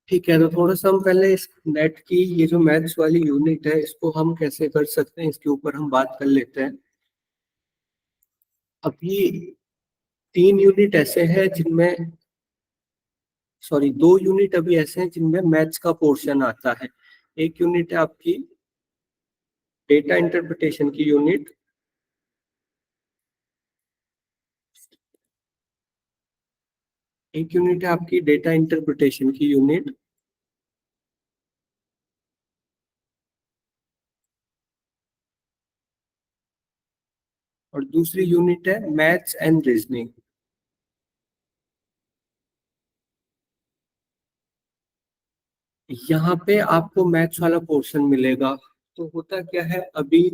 ठीक है, तो थोड़ा सा हम पहले इस नेट की ये जो मैथ्स वाली यूनिट है इसको हम कैसे कर सकते हैं इसके ऊपर हम बात कर लेते हैं। अभी 3 यूनिट ऐसे हैं जिनमें, सॉरी 2 यूनिट अभी ऐसे हैं जिनमें मैथ्स का पोर्शन आता है। एक यूनिट है आपकी डेटा इंटरप्रिटेशन की यूनिट, एक यूनिट है आपकी डेटा इंटरप्रिटेशन की यूनिट, और दूसरी यूनिट है मैथ्स एंड रीजनिंग। यहाँ पे आपको मैथ्स वाला पोर्शन मिलेगा। तो होता क्या है, अभी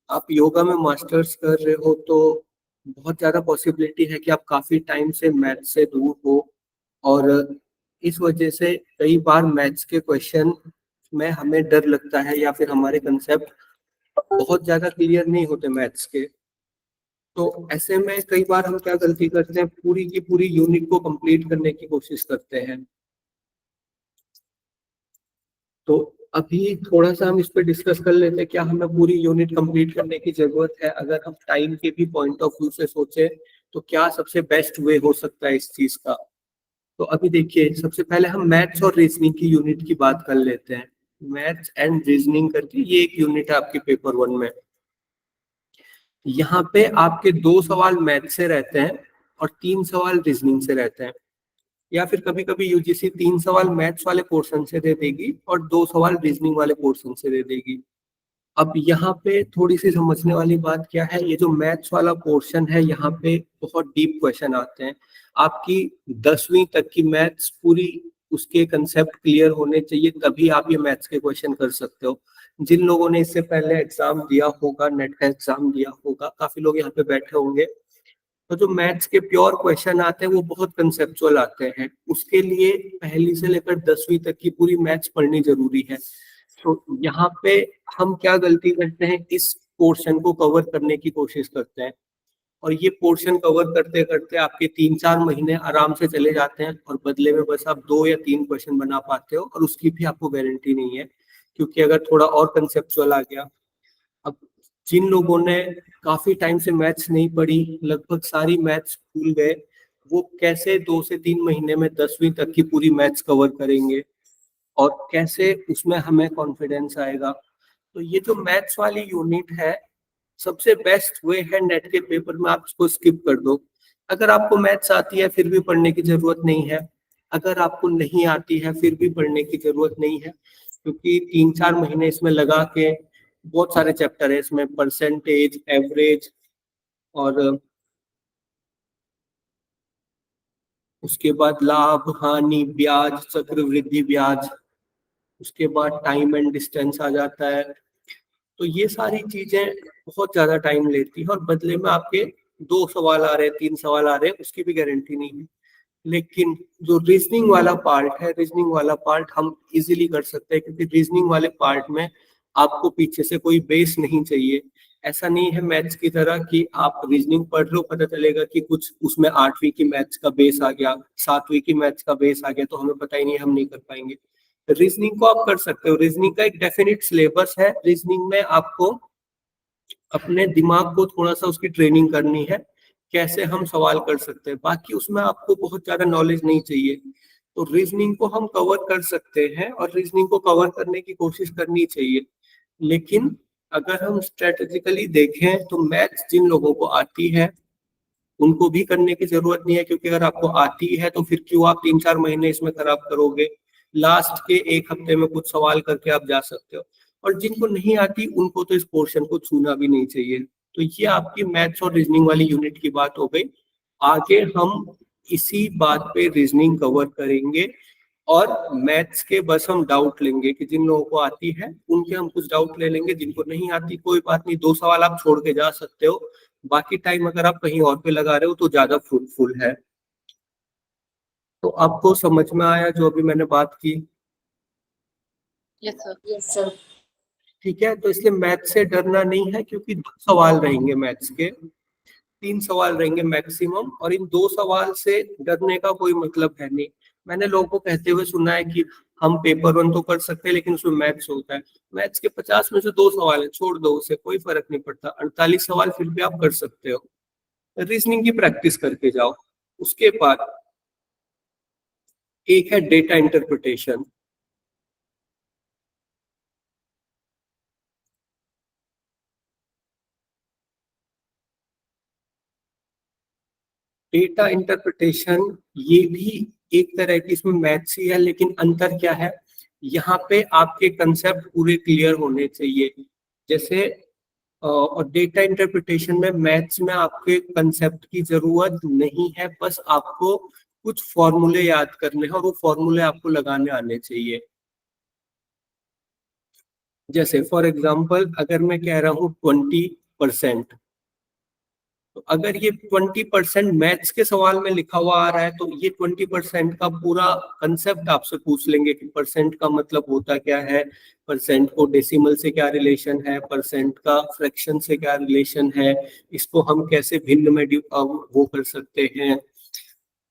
आप योगा में मास्टर्स कर रहे हो तो बहुत ज्यादा पॉसिबिलिटी है कि आप काफी टाइम से मैथ्स से दूर हो, और इस वजह से कई बार मैथ्स के क्वेश्चन में हमें डर लगता है या फिर हमारे कंसेप्ट बहुत ज्यादा क्लियर नहीं होते मैथ्स के। तो ऐसे में कई बार हम क्या गलती करते हैं, पूरी की पूरी यूनिट को कंप्लीट करने की कोशिश करते हैं। तो अभी थोड़ा सा हम इस पे डिस्कस कर लेते हैं, क्या हमें पूरी यूनिट कंप्लीट करने की जरूरत है। अगर हम टाइम के भी पॉइंट ऑफ व्यू से सोचे तो क्या सबसे बेस्ट वे हो सकता है इस चीज का। तो अभी देखिए, सबसे पहले हम मैथ्स और रीजनिंग की यूनिट की बात कर लेते हैं। मैथ्स एंड रीजनिंग करके ये एक यूनिट है आपके पेपर 1 में। यहाँ पे आपके 2 सवाल मैथ्स से रहते हैं और 3 सवाल रीजनिंग से रहते हैं, या फिर कभी कभी यूजीसी 3 सवाल मैथ्स वाले पोर्शन से दे देगी और 2 सवाल रीजनिंग वाले पोर्शन से दे देगी। अब यहाँ पे थोड़ी सी समझने वाली बात क्या है, ये जो मैथ्स वाला पोर्शन है यहाँ पे बहुत डीप क्वेश्चन आते हैं। आपकी 10वीं तक की मैथ्स पूरी, उसके कंसेप्ट क्लियर होने चाहिए, तभी आप ये मैथ्स के क्वेश्चन कर सकते हो। जिन लोगों ने इससे पहले एग्जाम दिया होगा, नेट का एग्जाम दिया होगा, काफी लोग यहाँ पे बैठे होंगे, तो जो मैथ्स के प्योर क्वेश्चन आते हैं वो बहुत कंसेप्चुअल आते हैं। उसके लिए पहली से लेकर 10वीं तक की पूरी मैथ्स पढ़नी जरूरी है। तो यहाँ पे हम क्या गलती करते हैं, इस पोर्शन को कवर करने की कोशिश करते हैं, और ये पोर्शन कवर करते करते आपके 3-4 महीने आराम से चले जाते हैं, और बदले में बस आप 2 या 3 क्वेश्चन बना पाते हो, और उसकी भी आपको गारंटी नहीं है, क्योंकि अगर थोड़ा और कंसेप्चुअल आ गया। अब जिन लोगों ने काफी टाइम से मैथ्स नहीं पढ़ी, लगभग सारी मैथ्स भूल गए, वो कैसे 2 से 3 महीने में 10वीं तक की पूरी मैथ्स कवर करेंगे, और कैसे उसमें हमें कॉन्फिडेंस आएगा। तो ये जो मैथ्स वाली यूनिट है, सबसे बेस्ट वे है नेट के पेपर में आप इसको स्किप कर दो। अगर आपको मैथ्स आती है फिर भी पढ़ने की जरूरत नहीं है, अगर आपको नहीं आती है फिर भी पढ़ने की जरूरत नहीं है, क्योंकि 3-4 महीने इसमें लगा के बहुत सारे चैप्टर है इसमें, परसेंटेज, एवरेज, और उसके बाद लाभ हानि ब्याज, चक्रवृद्धि ब्याज, उसके बाद टाइम एंड डिस्टेंस आ जाता है। तो ये सारी चीजें बहुत ज्यादा टाइम लेती है, और बदले में आपके 2 सवाल आ रहे हैं, 3 सवाल आ रहे हैं, उसकी भी गारंटी नहीं है। लेकिन जो रीजनिंग वाला पार्ट है, रीजनिंग वाला पार्ट हम इजीली कर सकते हैं, क्योंकि रीजनिंग वाले पार्ट में आपको पीछे से कोई बेस नहीं चाहिए। ऐसा नहीं है मैथ्स की तरह कि आप रीजनिंग पढ़ लो, पता चलेगा कि कुछ उसमें 8वीं की मैथ्स का बेस आ गया, 7वीं की मैथ्स का बेस आ गया, तो हमें पता ही नहीं, हम नहीं कर पाएंगे। रीजनिंग को आप कर सकते हो, रीजनिंग का एक डेफिनेट सिलेबस है। रीजनिंग में आपको अपने दिमाग को थोड़ा सा उसकी ट्रेनिंग करनी है, कैसे हम सवाल कर सकते हैं, बाकी उसमें आपको बहुत ज्यादा नॉलेज नहीं चाहिए। तो रीजनिंग को हम कवर कर सकते हैं, और रीजनिंग को कवर करने की कोशिश करनी चाहिए। लेकिन अगर हम स्ट्रेटेजिकली देखें तो मैथ्स जिन लोगों को आती है उनको भी करने की जरूरत नहीं है, क्योंकि अगर आपको आती है तो फिर क्यों आप 3-4 महीने इसमें खराब करोगे। लास्ट के एक हफ्ते में कुछ सवाल करके आप जा सकते हो, और जिनको नहीं आती उनको तो इस पोर्शन को छूना भी नहीं चाहिए। तो ये आपकी मैथ्स और रीजनिंग वाली यूनिट की बात हो गई। आगे हम इसी बात पे रीजनिंग कवर करेंगे, और मैथ्स के बस हम डाउट लेंगे कि जिन लोगों को आती है उनके हम कुछ डाउट ले लेंगे, जिनको नहीं आती कोई बात नहीं, 2 सवाल आप छोड़ के जा सकते हो, बाकी टाइम अगर आप कहीं और पे लगा रहे हो तो ज्यादा फ्रूटफुल है। तो आपको समझ में आया जो अभी मैंने बात की? Yes sir, yes sir. ठीक है, तो इसलिए मैथ्स से डरना नहीं है, क्योंकि 2 सवाल रहेंगे मैथ्स के, 3 सवाल रहेंगे मैक्सिमम, और इन 2 सवाल से डरने का कोई मतलब है नहीं। मैंने लोगों को कहते हुए सुना है कि हम पेपर 1 तो कर सकते हैं, लेकिन उसमें मैथ्स होता है। मैथ्स के 50 में से 2 सवाल है, छोड़ दो उसे, कोई फर्क नहीं पड़ता। 48 सवाल फिर भी आप कर सकते हो। रीजनिंग की प्रैक्टिस करके जाओ। उसके बाद एक है डेटा इंटरप्रिटेशन। डेटा इंटरप्रिटेशन ये भी एक तरह की इसमें मैथ्स ही है, लेकिन अंतर क्या है, यहाँ पे आपके कंसेप्ट पूरे क्लियर होने चाहिए। जैसे और डेटा इंटरप्रिटेशन में मैथ्स में आपके कंसेप्ट की जरूरत नहीं है, बस आपको कुछ फॉर्मूले याद करने हैं और वो फॉर्मूले आपको लगाने आने चाहिए। जैसे फॉर एग्जांपल अगर मैं कह रहा हूँ 20%, तो अगर ये 20% मैथ्स के सवाल में लिखा हुआ आ रहा है, तो ये 20% का पूरा कंसेप्ट आपसे पूछ लेंगे कि परसेंट का मतलब होता क्या है, परसेंट को डेसिमल से क्या रिलेशन है, परसेंट का फ्रैक्शन से क्या रिलेशन है, इसको हम कैसे भिन्न में वो कर सकते हैं,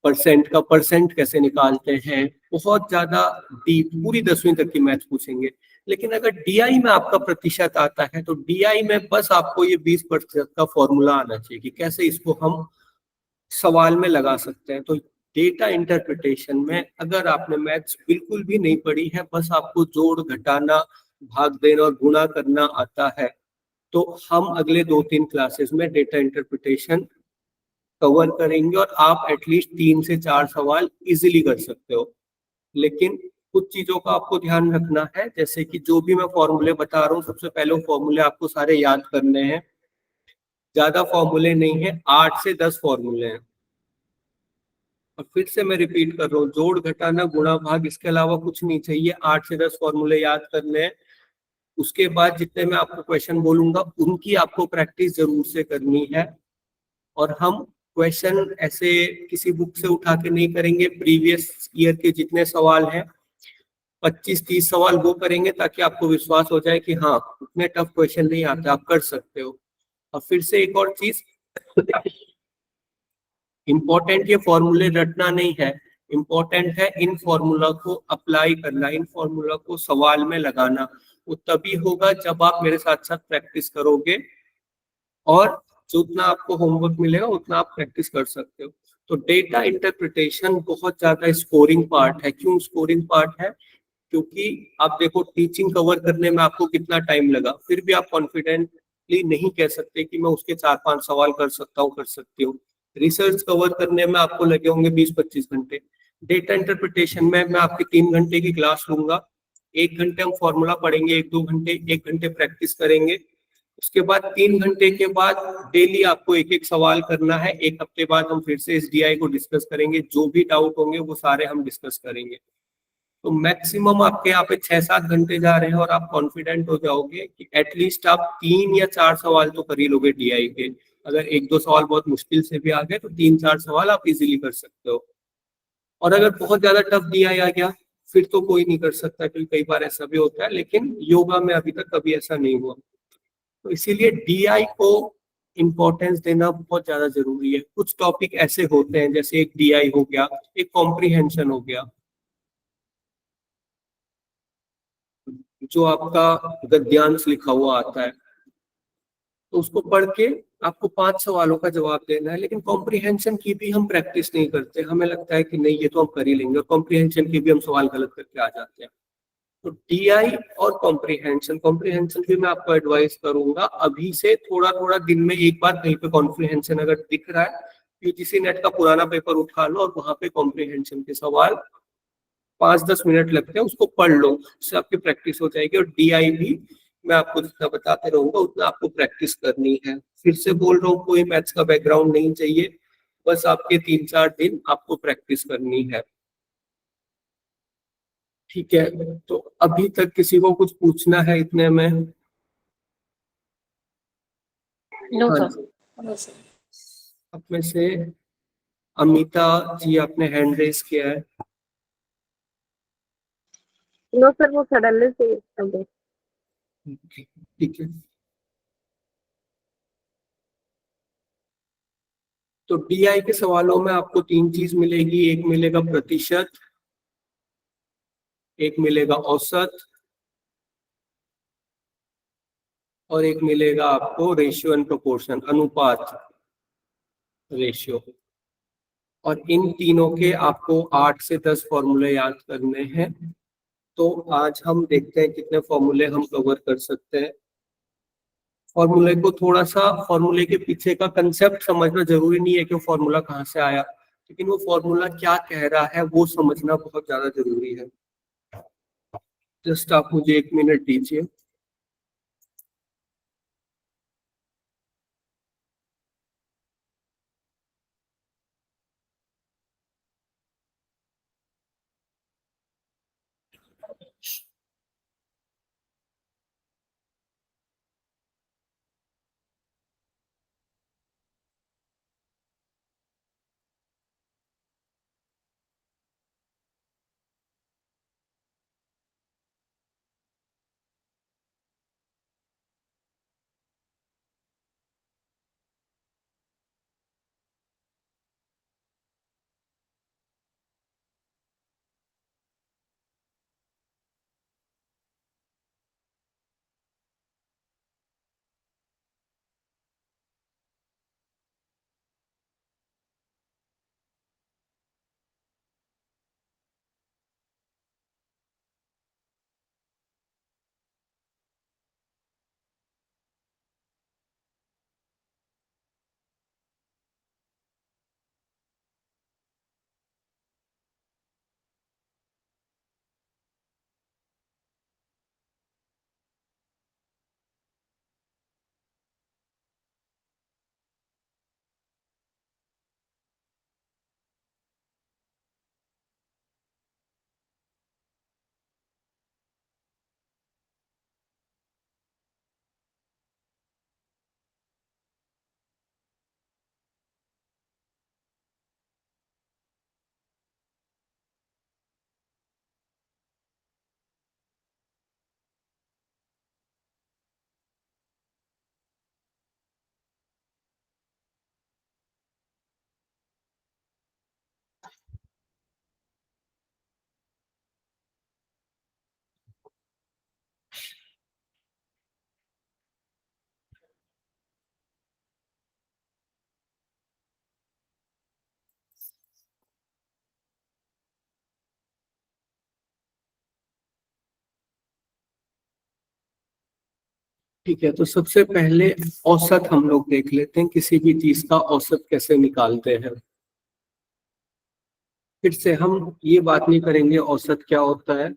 परसेंट का परसेंट कैसे निकालते हैं। बहुत ज्यादा डीप पूरी 10वीं तक की मैथ पूछेंगे। लेकिन अगर डीआई में आपका प्रतिशत आता है, तो डीआई में बस आपको ये 20% का फॉर्मूला आना चाहिए कि कैसे इसको हम सवाल में लगा सकते हैं। तो डेटा इंटरप्रिटेशन में अगर आपने मैथ्स बिल्कुल भी नहीं पढ़ी है, बस आपको जोड़ घटाना भाग देना और गुणा करना आता है, तो हम अगले 2-3 क्लासेस में डेटा इंटरप्रिटेशन कवर करेंगे और आप एटलीस्ट 3 से 4 सवाल इजीली कर सकते हो। लेकिन कुछ चीजों का आपको ध्यान रखना है, जैसे कि जो भी मैं फॉर्मूले बता रहा हूँ, सबसे पहले वो फॉर्मूले आपको सारे याद करने हैं। ज्यादा फॉर्मूले नहीं है, 8 से 10 फॉर्मूले हैं। और फिर से मैं रिपीट कर रहा हूँ, जोड़ घटाना गुणा भाग, इसके अलावा कुछ नहीं चाहिए। 8 से 10 फॉर्मूले याद करने हैं। उसके बाद जितने मैं आपको क्वेश्चन बोलूंगा उनकी आपको प्रैक्टिस जरूर से करनी है। और हम क्वेश्चन ऐसे किसी बुक से उठा के नहीं करेंगे, प्रीवियस ईयर के जितने सवाल हैं 25-30 सवाल वो करेंगे, ताकि आपको विश्वास हो जाए कि हाँ उतने टफ क्वेश्चन नहीं आते, आप कर सकते हो। और फिर से एक और चीज, इम्पोर्टेंट ये फॉर्मूले रटना नहीं है, इम्पोर्टेंट है इन फॉर्मूला को अप्लाई करना, इन फॉर्मूला को सवाल में लगाना। वो तभी होगा जब आप मेरे साथ साथ प्रैक्टिस करोगे, और जितना आपको होमवर्क मिलेगा उतना आप प्रैक्टिस कर सकते हो। तो डेटा इंटरप्रिटेशन बहुत ज्यादा स्कोरिंग पार्ट है। क्यों स्कोरिंग पार्ट है? क्योंकि आप देखो टीचिंग कवर करने में आपको कितना टाइम लगा, फिर भी आप कॉन्फिडेंटली नहीं कह सकते कि मैं उसके 4-5 सवाल कर सकता हूँ, कर सकती हूँ। रिसर्च कवर करने में आपको लगे होंगे 20-25 घंटे। डेटा इंटरप्रिटेशन में मैं आपकी 3 घंटे की क्लास लूंगा, 1 घंटे हम फॉर्मूला पढ़ेंगे, 1-2 घंटे 1 घंटे प्रैक्टिस करेंगे। उसके बाद 3 घंटे के बाद डेली आपको एक एक सवाल करना है। 1 हफ्ते बाद हम फिर से इस डीआई को डिस्कस करेंगे, जो भी डाउट होंगे वो सारे हम डिस्कस करेंगे। तो मैक्सिमम आपके यहाँ पे 6-7 घंटे जा रहे हैं, और आप कॉन्फिडेंट हो जाओगे कि एटलीस्ट आप 3 या 4 सवाल तो कर ही लोगे डीआई के। अगर 1-2 सवाल बहुत मुश्किल से भी आ गए, तो 3-4 सवाल आप इजीली कर सकते हो। और अगर बहुत ज्यादा टफ डीआई आ गया, फिर तो कोई नहीं कर सकता, क्योंकि कई बार ऐसा भी होता है, लेकिन योगा में अभी तक कभी ऐसा नहीं हुआ। तो इसीलिए डीआई को इम्पोर्टेंस देना बहुत ज्यादा जरूरी है। कुछ टॉपिक ऐसे होते हैं, जैसे एक डीआई हो गया, एक कॉम्प्रीहेंशन हो गया, जो आपका गद्यांश लिखा हुआ आता है, तो उसको पढ़ के आपको 5 सवालों का जवाब देना है। लेकिन कॉम्प्रीहेंशन की भी हम प्रैक्टिस नहीं करते, हमें लगता है कि नहीं ये तो हम कर ही लेंगे, और कॉम्प्रीहेंशन की भी हम सवाल गलत करके आ जाते हैं। तो डीआई और कॉम्प्रीहेंशन, कॉम्प्रीहेंशन भी मैं आपको एडवाइस करूंगा अभी से थोड़ा थोड़ा दिन में एक बार कहीं पे कॉम्प्रीहेंशन अगर दिख रहा है, यूजीसी नेट का पुराना पेपर उठा लो और वहां पे कॉम्प्रीहेंशन के सवाल 5-10 मिनट लगते हैं, उसको पढ़ लो, उससे आपकी प्रैक्टिस हो जाएगी। और डीआई भी मैं आपको जितना बताते रहूंगा उतना आपको प्रैक्टिस करनी है। फिर से बोल रहा हूँ, कोई मैथ्स का बैकग्राउंड नहीं चाहिए, बस आपके 3-4 दिन आपको प्रैक्टिस करनी है। ठीक है, तो अभी तक किसी को कुछ पूछना है इतने में? No, हाँ sir. जी, No, sir. आप में से अमिता जी, आपने हैंड रेस किया है। नो सर, वो सडनली से हो गए। ठीक है, तो डीआई के सवालों में आपको 3 चीज मिलेगी। एक मिलेगा प्रतिशत, एक मिलेगा औसत, और एक मिलेगा आपको रेशियो एंड प्रोपोर्शन, अनुपात, रेशियो। और इन तीनों के आपको 8 से 10 फॉर्मूले याद करने हैं। तो आज हम देखते हैं कितने फॉर्मूले हम कवर कर सकते हैं। फॉर्मूले को थोड़ा सा, फॉर्मूले के पीछे का कंसेप्ट समझना जरूरी नहीं है कि वो फॉर्मूला कहाँ से आया, लेकिन वो फॉर्मूला क्या कह रहा है वो समझना बहुत ज्यादा जरूरी है। जस्ट आप मुझे 1 मिनट दीजिए। ठीक है, तो सबसे पहले औसत हम लोग देख लेते हैं, किसी भी चीज का औसत कैसे निकालते हैं। फिर से हम ये बात नहीं करेंगे औसत क्या होता है,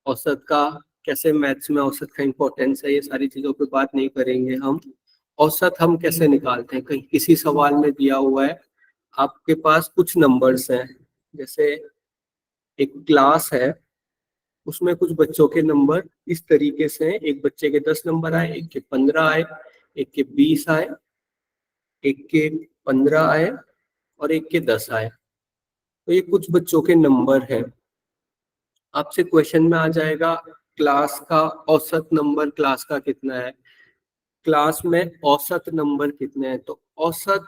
औसत का कैसे मैथ्स में औसत का इम्पोर्टेंस है, ये सारी चीजों पे बात नहीं करेंगे हम। औसत हम कैसे निकालते हैं, कहीं किसी सवाल में दिया हुआ है आपके पास कुछ नंबर्स हैं, जैसे एक क्लास है, उसमें कुछ बच्चों के नंबर इस तरीके से हैं, एक बच्चे के 10 नंबर आए, एक के 15 आए, एक के 20 आए, एक के 15 आए, और एक के 10 आए। तो ये कुछ बच्चों के नंबर हैं। आपसे क्वेश्चन में आ जाएगा क्लास का औसत नंबर क्लास का कितना है, क्लास में औसत नंबर कितने हैं। तो औसत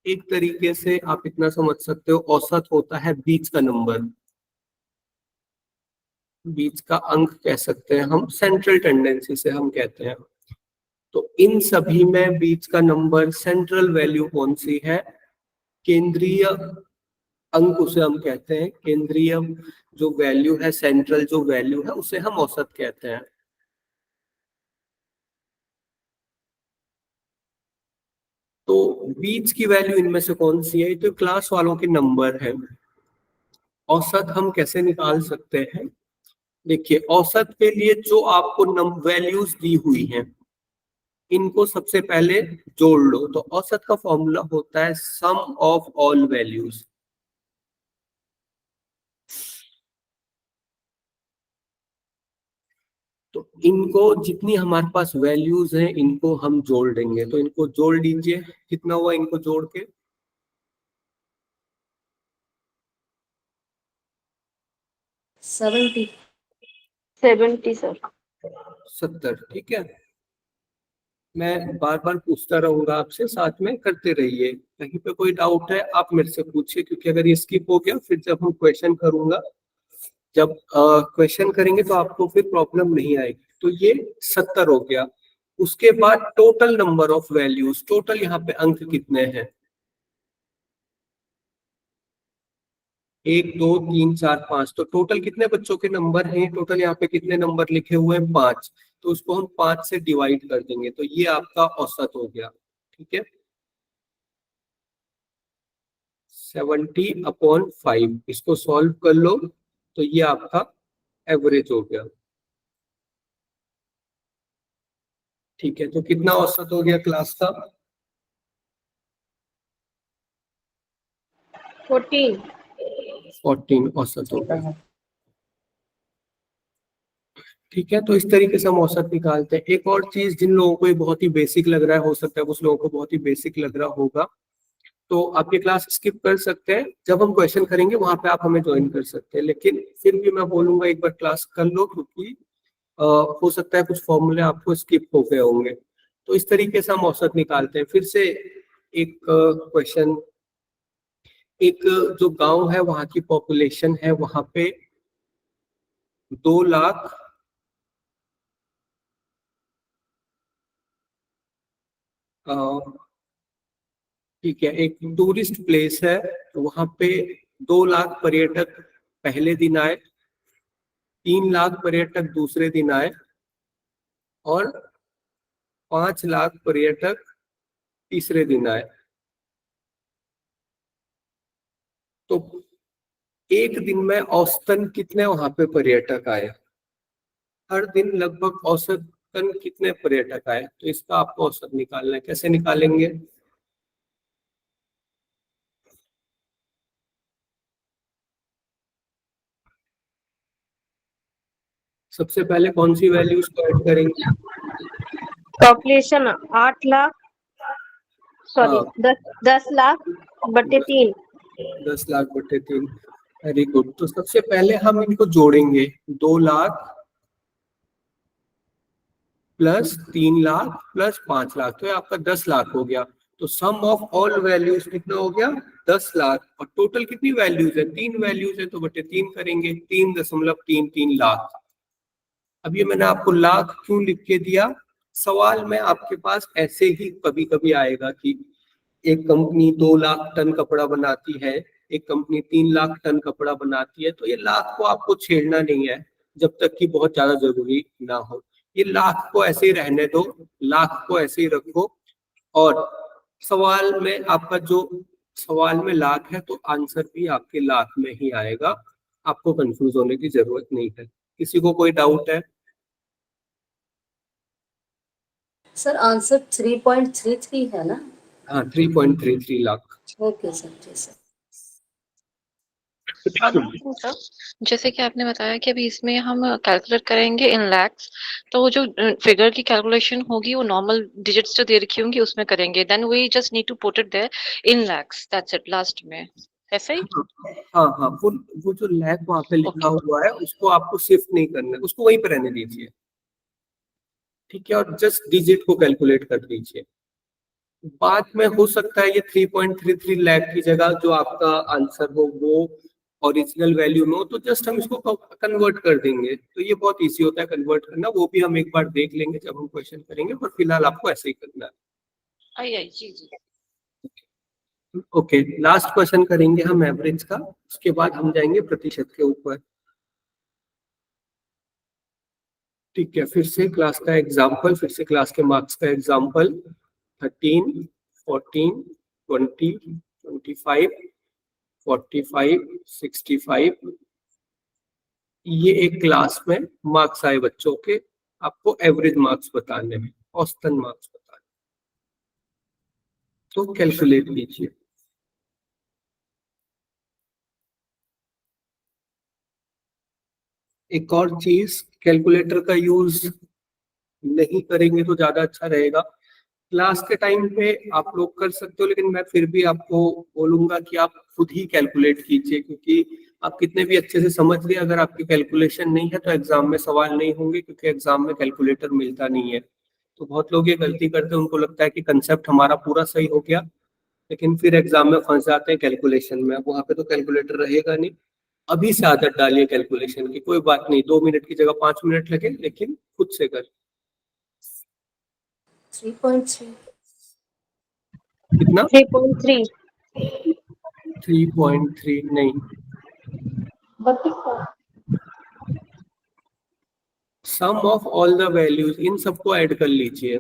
एक तरीके से आप इतना समझ सकते हो, औसत होता है बीच का नंबर, बीच का अंक कह सकते हैं हम, सेंट्रल टेंडेंसी से हम कहते हैं। तो इन सभी में बीच का नंबर, सेंट्रल वैल्यू कौन सी है, केंद्रीय अंक उसे हम कहते हैं। केंद्रीय जो वैल्यू है, सेंट्रल जो वैल्यू है, उसे हम औसत कहते हैं। तो बीच की वैल्यू इनमें से कौन सी है, तो क्लास वालों के नंबर है। औसत हम कैसे निकाल सकते हैं, देखिए औसत के लिए जो आपको वैल्यूज दी हुई हैं, इनको सबसे पहले जोड़ लो। तो औसत का फॉर्मूला होता है सम ऑफ ऑल वैल्यूज। तो इनको, जितनी हमारे पास वैल्यूज हैं, इनको हम जोड़ देंगे। तो इनको जोड़ लीजिए, कितना हुआ इनको जोड़ के, 70. 70 सर। 70। ठीक है, मैं बार बार पूछता रहूंगा आपसे, साथ में करते रहिए। कहीं पे कोई डाउट है आप मेरे से पूछिए, क्योंकि अगर ये स्किप हो गया फिर जब हम क्वेश्चन करूंगा जब क्वेश्चन करेंगे तो आपको फिर प्रॉब्लम नहीं आएगी। तो ये 70 हो गया। उसके बाद total number of values, total यहाँ पे अंक कितने हैं? 1 2 3 4 5। तो टोटल कितने बच्चों के नंबर हैं? टोटल यहाँ पे कितने नंबर लिखे हुए हैं? 5। तो उसको हम 5 से डिवाइड कर देंगे, तो ये आपका औसत हो गया। ठीक है, 70/5। इसको सॉल्व कर लो तो ये आपका एवरेज हो गया। ठीक है, तो कितना औसत हो गया क्लास का? 14। 14 औसत हो गया। ठीक है, तो इस तरीके से हम औसत निकालते हैं। एक और चीज, जिन लोगों को ये बहुत ही बेसिक लग रहा है, हो सकता है कुछ लोगों को बहुत ही बेसिक लग रहा होगा, तो आप ये क्लास स्किप कर सकते हैं। जब हम क्वेश्चन करेंगे वहां पे आप हमें ज्वाइन कर सकते हैं, लेकिन फिर भी मैं बोलूंगा एक बार क्लास कर लो, क्योंकि हो सकता है कुछ फॉर्मूले आपको स्किप हो गए होंगे। तो इस तरीके से हम औसत निकालते हैं। फिर से एक क्वेश्चन, एक जो गांव है वहां की पॉपुलेशन है, वहां पे 2 लाख ठीक है, एक टूरिस्ट प्लेस है, तो वहां पे 2 लाख पर्यटक पहले दिन आए, 3 लाख पर्यटक दूसरे दिन आए, और 5 लाख पर्यटक तीसरे दिन आए। तो एक दिन में औसतन कितने वहां पे पर्यटक आए? हर दिन लगभग औसतन कितने पर्यटक आए? तो इसका आपको औसत निकालना है। कैसे निकालेंगे? सबसे पहले कौन सी वैल्यूज को ऐड करेंगे? पॉपुलेशन 8 लाख, सॉरी हाँ, 10 लाख बटे 3। 10 लाख बटे 3। Very good. तो सबसे पहले हम इनको जोड़ेंगे, 2 लाख प्लस 3 लाख प्लस 5 लाख, तो ये आपका 10 लाख हो गया। तो सम ऑफ ऑल वैल्यूज कितना हो गया? 10 लाख। और टोटल कितनी वैल्यूज है? 3 वैल्यूज है, तो बटे 3 करेंगे, 3.33 लाख। अब ये मैंने आपको लाख क्यों लिख के दिया? सवाल में आपके पास ऐसे ही कभी कभी आएगा कि एक कंपनी 2 लाख टन कपड़ा बनाती है, एक कंपनी 3 लाख टन कपड़ा बनाती है। तो ये लाख को आपको छेड़ना नहीं है जब तक कि बहुत ज्यादा जरूरी ना हो। ये लाख को ऐसे ही रहने दो, लाख को ऐसे ही रखो। और सवाल में आपका जो सवाल में लाख है, तो आंसर भी आपके लाख में ही आएगा। आपको कंफ्यूज होने की जरूरत नहीं है। किसी को कोई डाउट है? सर आंसर 3.33 है ना? हाँ, 3.33 लाख। ओके सर, जी सर। सर जैसे कि आपने बताया कि अभी इसमें हम कैलकुलेट करेंगे इन लैक्स, तो वो जो फिगर की कैलकुलेशन होगी वो नॉर्मल डिजिट्स जो दे रखी होंगी उसमें करेंगे, then we just need to put it there in lax, that's it last में, ऐसे ही? हाँ हाँ, वो जो लैख वहां पे लिखा हुआ है उसको आपको शिफ्ट नहीं करना है, उसको वहीं पे रहने दीजिए। ठीक है, और जस्ट डिजिट को कैलकुलेट कर दीजिए। बाद में हो सकता है ये 3.33 लाख की जगह जो आपका आंसर हो वो ओरिजिनल वैल्यू में हो, तो जस्ट हम इसको कन्वर्ट कर देंगे। तो ये बहुत इजी होता है कन्वर्ट करना, वो भी हम एक बार देख लेंगे जब हम क्वेश्चन करेंगे, पर फिलहाल आपको ऐसे ही करना है। आई जी जी। ओके, लास्ट क्वेश्चन करेंगे हम एवरेज का, उसके बाद हम जाएंगे प्रतिशत के ऊपर। ठीक है, फिर से क्लास का एग्जाम्पल, फिर से क्लास के मार्क्स का एग्जाम्पल। 13, 14, 20, 25, 45, 65। ये एक क्लास में मार्क्स आए बच्चों के। आपको एवरेज मार्क्स बताने हैं, औसतन मार्क्स बताने, तो कैलकुलेट कीजिए। एक और चीज, कैलकुलेटर का यूज नहीं करेंगे तो ज्यादा अच्छा रहेगा। क्लास के टाइम पे आप लोग कर सकते हो, लेकिन मैं फिर भी आपको बोलूंगा कि आप खुद ही कैलकुलेट कीजिए, क्योंकि आप कितने भी अच्छे से समझ लिए, अगर आपकी कैलकुलेशन नहीं है तो एग्जाम में सवाल नहीं होंगे, क्योंकि एग्जाम में कैलकुलेटर मिलता नहीं है। तो बहुत लोग ये गलती करते हैं, उनको लगता है कि कंसेप्ट हमारा पूरा सही हो गया, लेकिन फिर एग्जाम में फंस जाते हैं कैलकुलेशन में। अब वहां पे तो कैलकुलेटर रहेगा नहीं, अभी से आदत डालिए कैलकुलेशन की, कोई बात नहीं, 2 मिनट की जगह 5 मिनट लगे, लेकिन खुद से कर। 3.3 कितना? 3.3 3.3 नहीं, 32 सम ऑफ ऑल द वैल्यूज, इन सबको ऐड कर लीजिए।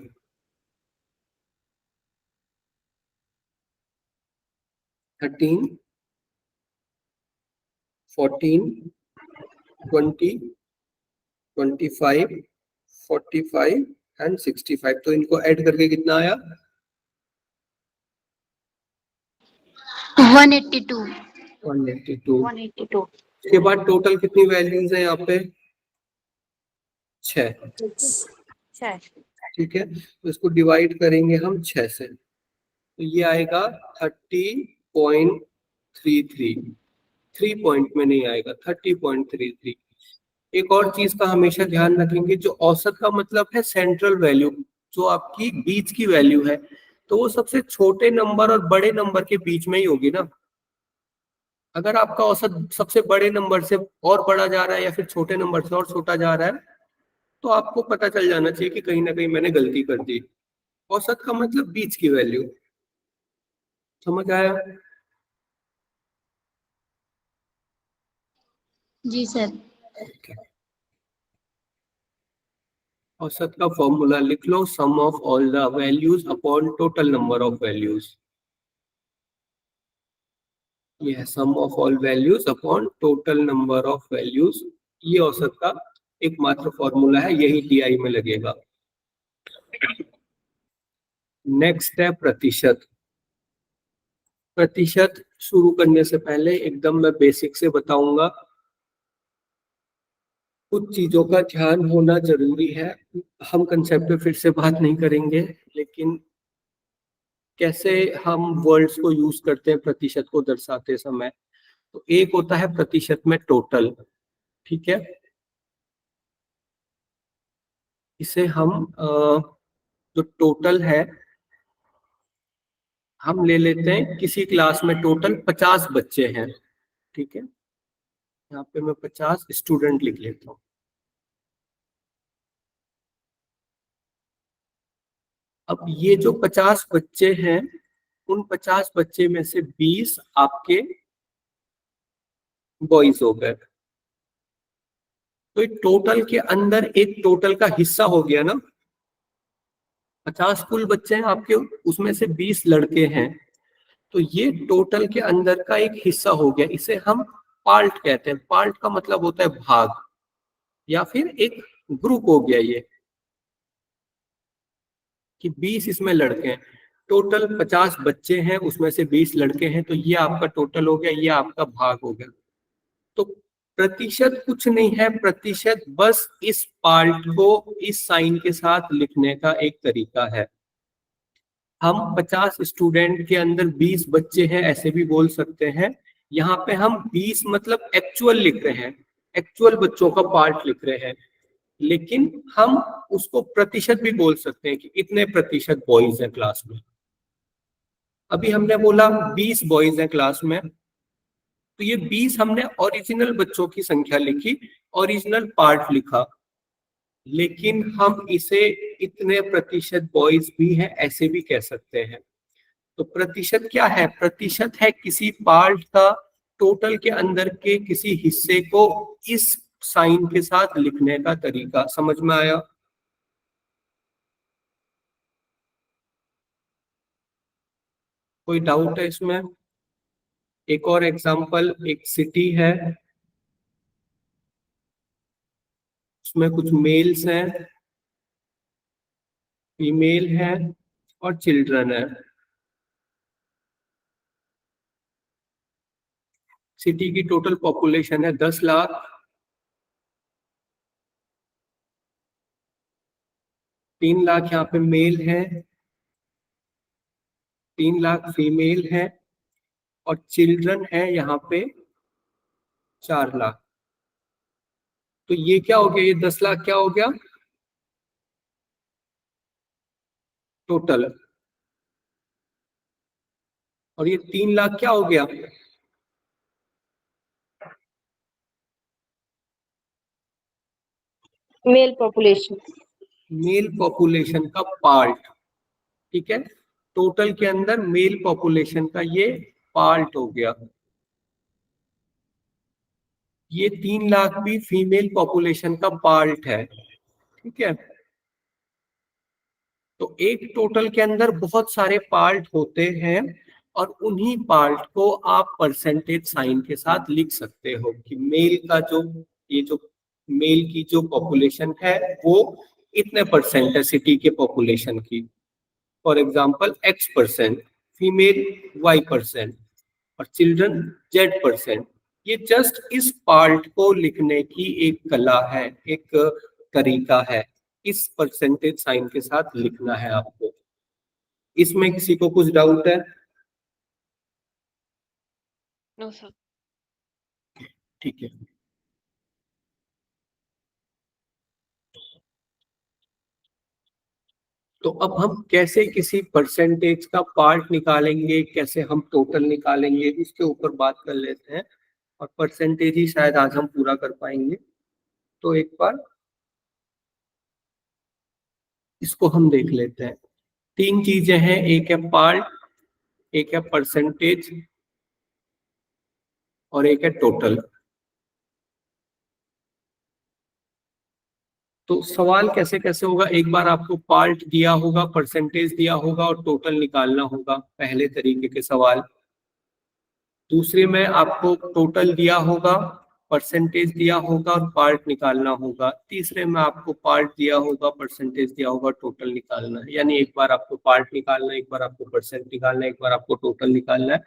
13, 14, 20, 25, 45 एंड 65। तो इनको ऐड करके कितना आया? 182 182। 182 उसके बाद टोटल कितनी वैल्यूज है यहाँ पे? 6। 6 ठीक है, तो इसको डिवाइड करेंगे हम 6 से, तो ये आएगा 30.33। 3 पॉइंट में नहीं आएगा, 30.33। एक और चीज का हमेशा ध्यान रखेंगे, जो औसत का मतलब है सेंट्रल वैल्यू, जो आपकी बीच की वैल्यू है, तो वो सबसे छोटे नंबर और बड़े नंबर के बीच में ही होगी ना। अगर आपका औसत सबसे बड़े नंबर से और बड़ा जा रहा है या फिर छोटे नंबर से और छोटा जा रहा है, तो आपको पता चल जाना चाहिए कि कहीं ना कहीं मैंने गलती कर दी। औसत का मतलब बीच की वैल्यू। समझ आया? जी सर। औसत का फॉर्मूला लिख लो, sum of all the values upon total number of values. ये है sum of all values upon total number of values. ये औसत का एकमात्र फॉर्मूला है, यही टीआई में लगेगा। नेक्स्ट है प्रतिशत। प्रतिशत शुरू करने से पहले एकदम मैं बेसिक से बताऊंगा। कुछ चीजों का ध्यान होना जरूरी है। हम कंसेप्ट पे फिर से बात नहीं करेंगे, लेकिन कैसे हम वर्ड्स को यूज करते हैं प्रतिशत को दर्शाते समय। तो एक होता है प्रतिशत में टोटल, ठीक है। इसे हम जो टोटल है, हम ले लेते हैं किसी क्लास में टोटल 50 बच्चे हैं, ठीक है। यहाँ पे मैं 50 स्टूडेंट लिख लेता हूँ। अब ये जो 50 बच्चे हैं, उन 50 बच्चे में से 20 आपके बॉयज हो गए, तो एक टोटल के अंदर एक टोटल का हिस्सा हो गया ना। 50 कुल बच्चे हैं आपके, उसमें से 20 लड़के हैं, तो ये टोटल के अंदर का एक हिस्सा हो गया। इसे हम पार्ट कहते हैं। पार्ट का मतलब होता है भाग, या फिर एक ग्रुप हो गया ये, कि 20 इसमें लड़के हैं। टोटल 50 बच्चे हैं, उसमें से 20 लड़के हैं, तो ये आपका टोटल हो गया, ये आपका भाग हो गया। तो प्रतिशत कुछ नहीं है, प्रतिशत बस इस पार्ट को इस साइन के साथ लिखने का एक तरीका है। हम 50 स्टूडेंट के अंदर 20 बच्चे हैं ऐसे भी बोल सकते हैं। यहाँ पे हम 20 मतलब एक्चुअल लिख रहे हैं, एक्चुअल बच्चों का पार्ट लिख रहे हैं, लेकिन हम उसको प्रतिशत भी बोल सकते हैं कि इतने प्रतिशत बॉयज हैं क्लास में। अभी हमने बोला 20 बॉयज हैं क्लास में, तो ये 20 हमने ओरिजिनल बच्चों की संख्या लिखी, ओरिजिनल पार्ट लिखा, लेकिन हम इसे इतने प्रतिशत बॉयज भी हैं ऐसे भी कह सकते हैं। तो प्रतिशत क्या है? प्रतिशत है किसी पार्ट का टोटल के अंदर के किसी हिस्से को इस साइन के साथ लिखने का तरीका। समझ में आया? कोई डाउट है इसमें? एक और एग्जांपल, एक सिटी है, उसमें कुछ मेल्स हैं, फीमेल हैं और चिल्ड्रन है। सिटी की टोटल पॉपुलेशन है 10 लाख। 3 लाख यहाँ पे मेल है, 3 लाख फीमेल है, और चिल्ड्रन है यहाँ पे 4 लाख। तो ये क्या हो गया? ये 10 लाख क्या हो गया टोटल, और ये 3 लाख क्या हो गया? Mail population. मेल पॉपुलेशन का पार्ट, ठीक है, टोटल के अंदर मेल पॉपुलेशन का ये पार्ट हो गया। ये 3 लाख भी फीमेल पॉपुलेशन का पार्ट है, ठीक है। तो एक टोटल के अंदर बहुत सारे पार्ट होते हैं और उन्हीं पार्ट को आप परसेंटेज साइन के साथ लिख सकते हो कि मेल का जो ये जो मेल की जो पॉपुलेशन है वो इतने परसेंट है सिटी के पॉपुलेशन की। For example X%, female Y% और चिल्ड्रन Z%। ये जस्ट इस पार्ट को लिखने की एक कला है, एक तरीका है। इस परसेंटेज साइन के साथ लिखना है आपको। इसमें किसी को कुछ डाउट है? No sir. ठीक है। तो अब हम कैसे किसी परसेंटेज का पार्ट निकालेंगे, कैसे हम टोटल निकालेंगे, इसके ऊपर बात कर लेते हैं। और परसेंटेज ही शायद आज हम पूरा कर पाएंगे। तो एक बार इसको हम देख लेते हैं। 3 चीजें हैं, एक है पार्ट, एक है परसेंटेज और एक है टोटल। तो सवाल कैसे कैसे होगा, एक बार आपको पार्ट दिया होगा, परसेंटेज दिया होगा और टोटल निकालना होगा, पहले तरीके के सवाल। दूसरे में आपको टोटल दिया होगा, परसेंटेज दिया होगा और पार्ट निकालना होगा। तीसरे में आपको पार्ट दिया होगा, परसेंटेज दिया होगा, टोटल निकालना है। यानी एक बार आपको पार्ट निकालना है, एक बार आपको परसेंट निकालना है, एक बार आपको टोटल निकालना है।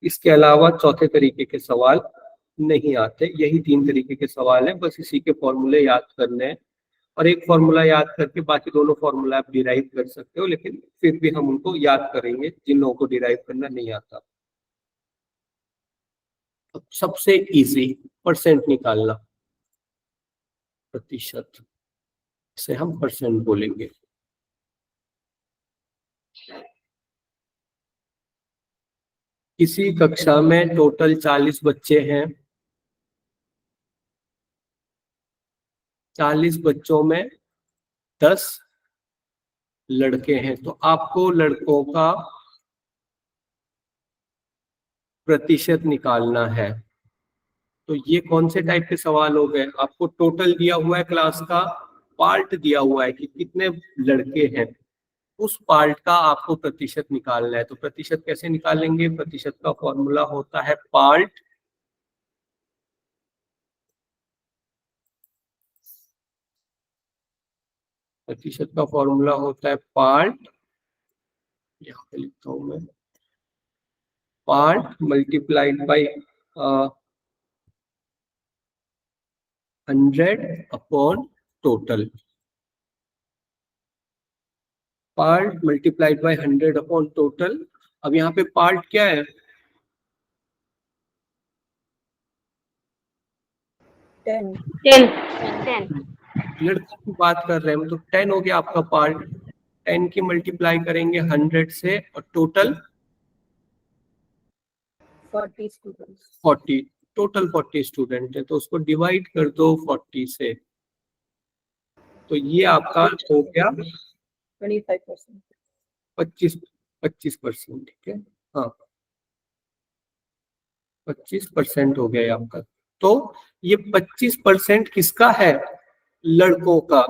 इसके अलावा चौथे तरीके के सवाल नहीं आते। यही 3 तरीके के सवाल हैं, बस इसी के फॉर्मूले याद करने हैं। और एक फॉर्मूला याद करके बाकी दोनों फॉर्मूला आप डिराइव कर सकते हो, लेकिन फिर भी हम उनको याद करेंगे जिन लोगों को डिराइव करना नहीं आता। अब सबसे इजी परसेंट निकालना, प्रतिशत से हम परसेंट बोलेंगे। किसी कक्षा में टोटल 40 बच्चे हैं। 40 बच्चों में 10 लड़के हैं, तो आपको लड़कों का प्रतिशत निकालना है। तो ये कौन से टाइप के सवाल हो गए? आपको टोटल दिया हुआ है क्लास का, पार्ट दिया हुआ है कि कितने लड़के हैं, उस पार्ट का आपको प्रतिशत निकालना है। तो प्रतिशत कैसे निकालेंगे? प्रतिशत का फॉर्मूला होता है पार्ट प्रतिशत का फॉर्मूला होता है पार्ट, यहाँ पे लिखता हूं मैं, part multiplied by 100 upon total. Part multiplied by 100 upon total. अब यहाँ पे पार्ट क्या है? 10। लड़कों की बात कर रहे हैं, मतलब 10 हो गया आपका पार्ट। 10 की मल्टीप्लाई करेंगे 100 से और टोटल 40 स्टूडेंट्स। 40, टोटल 40 स्टूडेंट है, तो उसको डिवाइड कर दो 40 से। तो ये आपका हो गया 25%। 25%, ठीक है। हाँ, 25% हो गया ये आपका। तो ये 25% किसका है? लड़कों का।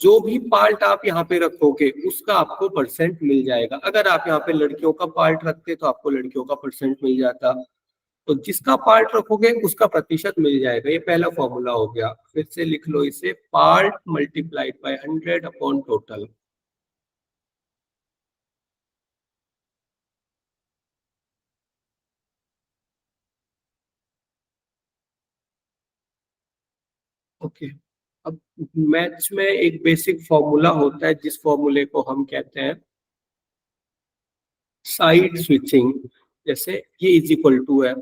जो भी पार्ट आप यहाँ पे रखोगे उसका आपको परसेंट मिल जाएगा। अगर आप यहाँ पे लड़कियों का पार्ट रखते तो आपको लड़कियों का परसेंट मिल जाता। तो जिसका पार्ट रखोगे उसका प्रतिशत मिल जाएगा। ये पहला फॉर्मूला हो गया। फिर से लिख लो इसे, part multiplied by 100 upon total. Okay. अब मैथ्स में एक बेसिक फॉर्मूला होता है जिस फॉर्मूले को हम कहते हैं साइड स्विचिंग। जैसे ये इज इक्वल टू है